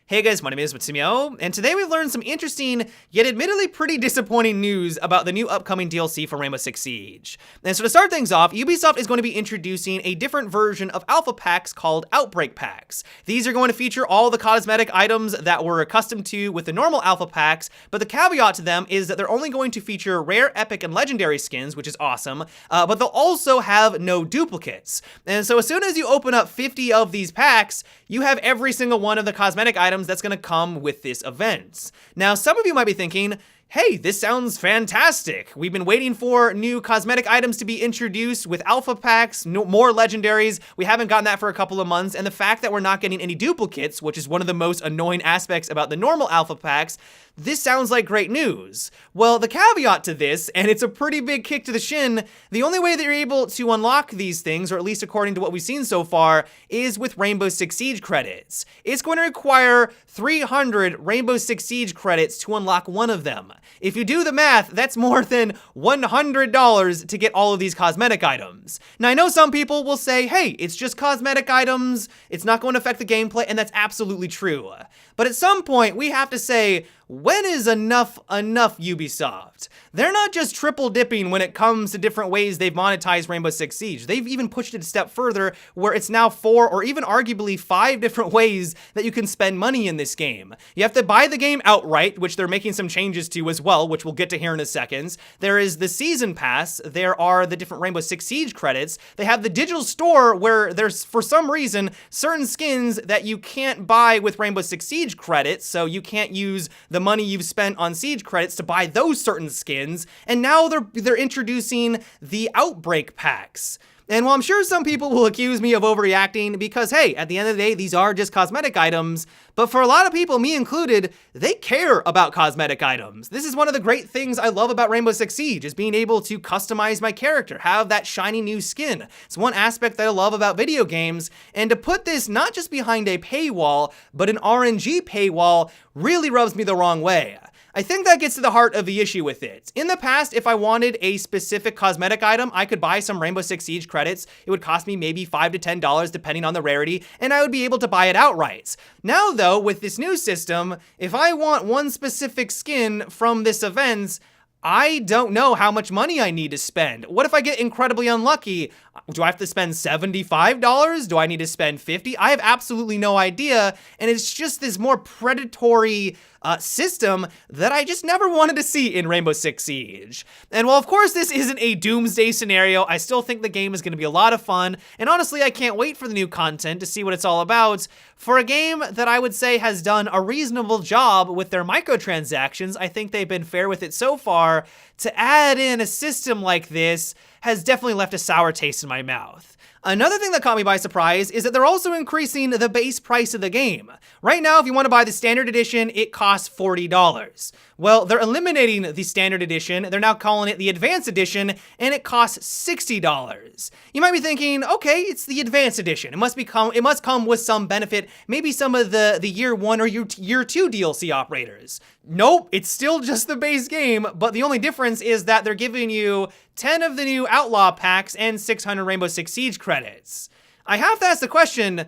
Hey guys, my name is Matsumoto, and today we've learned some interesting, yet admittedly pretty disappointing news about the new upcoming DLC for Rainbow Six Siege. And so to start things off, Ubisoft is going to be introducing a different version of alpha packs called Outbreak Packs. These are going to feature all the cosmetic items that we're accustomed to with the normal alpha packs, but the caveat to them is that they're only going to feature rare, epic, and legendary skins, which is awesome, but they'll also have no duplicates. And so as soon as you open up 50 of these packs, you have every single one of the cosmetic items that's going to come with this event. Now, some of you might be thinking, hey, this sounds fantastic. We've been waiting for new cosmetic items to be introduced with alpha packs, more legendaries. We haven't gotten that for a couple of months, and the fact that we're not getting any duplicates, which is one of the most annoying aspects about the normal alpha packs, this sounds like great news. Well, the caveat to this, and it's a pretty big kick to the shin, the only way that you're able to unlock these things, or at least according to what we've seen so far, is with Rainbow Six Siege credits. It's going to require 300 Rainbow Six Siege credits to unlock one of them. If you do the math, that's more than $100 to get all of these cosmetic items. Now, I know some people will say, hey, it's just cosmetic items, it's not going to affect the gameplay, and that's absolutely true. But at some point, we have to say, when is enough Ubisoft? They're not just triple dipping when it comes to different ways they've monetized Rainbow Six Siege. They've even pushed it a step further where it's now 4 or even arguably 5 different ways that you can spend money in this game. You have to buy the game outright, which they're making some changes to as well, which we'll get to here in a second. There is the season pass. There are the different Rainbow Six Siege credits. They have the digital store where there's, for some reason, certain skins that you can't buy with Rainbow Six Siege credits, so you can't use the money you've spent on Siege credits to buy those certain skins, and now they're introducing the Outbreak Packs. And while I'm sure some people will accuse me of overreacting because, hey, at the end of the day, these are just cosmetic items, but for a lot of people, me included, they care about cosmetic items. This is one of the great things I love about Rainbow Six Siege, is being able to customize my character, have that shiny new skin. It's one aspect that I love about video games, and to put this not just behind a paywall, but an RNG paywall really rubs me the wrong way. I think that gets to the heart of the issue with it. In the past, if I wanted a specific cosmetic item, I could buy some Rainbow Six Siege credits. It would cost me maybe $5 to $10 depending on the rarity, and I would be able to buy it outright. Now though, with this new system, if I want one specific skin from this event, I don't know how much money I need to spend. What if I get incredibly unlucky? Do I have to spend $75? Do I need to spend $50? I have absolutely no idea, and it's just this more predatory system that I just never wanted to see in Rainbow Six Siege. And while of course this isn't a doomsday scenario, I still think the game is going to be a lot of fun, and honestly I can't wait for the new content to see what it's all about. For a game that I would say has done a reasonable job with their microtransactions, I think they've been fair with it so far, to add in a system like this has definitely left a sour taste in my mouth. Another thing that caught me by surprise is that they're also increasing the base price of the game. Right now, if you want to buy the standard edition, it costs $40. Well, they're eliminating the standard edition. They're now calling it the advanced edition, and it costs $60. You might be thinking, okay, it's the advanced edition. It must come with some benefit, maybe some of the year 1 or year 2 DLC operators. Nope, it's still just the base game, but the only difference is that they're giving you 10 of the new Outlaw packs and 600 Rainbow Six Siege credits. I have to ask the question,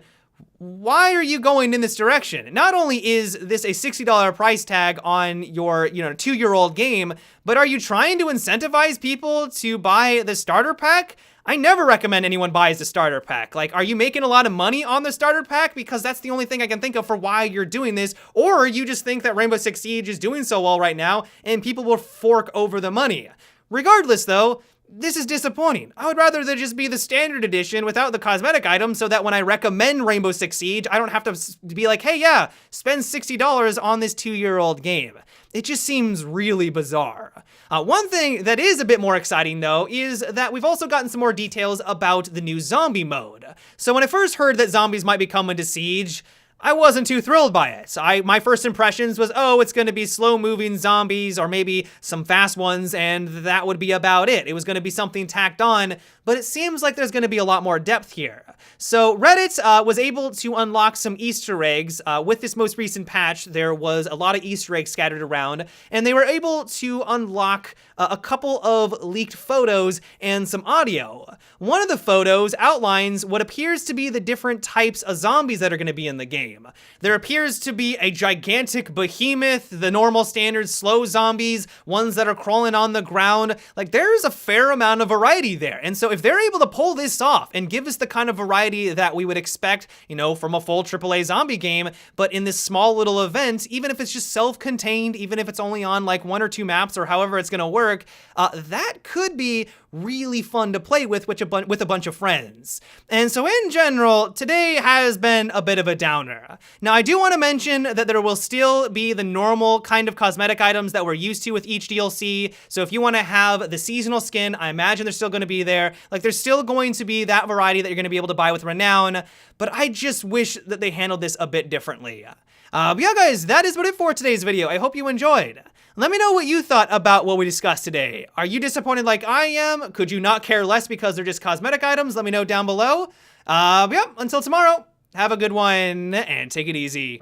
why are you going in this direction? Not only is this a $60 price tag on your, 2-year-old game, but are you trying to incentivize people to buy the starter pack? I never recommend anyone buys the starter pack. Like, are you making a lot of money on the starter pack? Because that's the only thing I can think of for why you're doing this. Or you just think that Rainbow Six Siege is doing so well right now and people will fork over the money. Regardless though, this is disappointing. I would rather there just be the standard edition without the cosmetic items so that when I recommend Rainbow Six Siege, I don't have to be like, hey, yeah, spend $60 on this 2-year-old game. It just seems really bizarre. One thing that is a bit more exciting though is that we've also gotten some more details about the new zombie mode. So when I first heard that zombies might be coming to Siege, I wasn't too thrilled by it. My first impressions was, oh, it's gonna be slow-moving zombies or maybe some fast ones, and that would be about it. It was gonna be something tacked on, but it seems like there's gonna be a lot more depth here. So Reddit was able to unlock some Easter eggs. With this most recent patch, there was a lot of Easter eggs scattered around, and they were able to unlock a couple of leaked photos and some audio. One of the photos outlines what appears to be the different types of zombies that are gonna be in the game. game. There appears to be a gigantic behemoth, the normal standard slow zombies, ones that are crawling on the ground. Like, there's a fair amount of variety there. And so if they're able to pull this off and give us the kind of variety that we would expect, you know, from a full AAA zombie game, but in this small little event, even if it's just self-contained, even if it's only on like 1 or 2 maps or however it's gonna work, that could be really fun to play with a bunch of friends. And so in general, today has been a bit of a downer. Now, I do want to mention that there will still be the normal kind of cosmetic items that we're used to with each DLC. So if you want to have the seasonal skin, I imagine they're still going to be there. Like, there's still going to be that variety that you're going to be able to buy with Renown, but I just wish that they handled this a bit differently. But yeah, guys, that is about it for today's video. I hope you enjoyed. Let me know what you thought about what we discussed today. Are you disappointed like I am? Could you not care less because they're just cosmetic items? Let me know down below. But yeah, until tomorrow, have a good one and take it easy.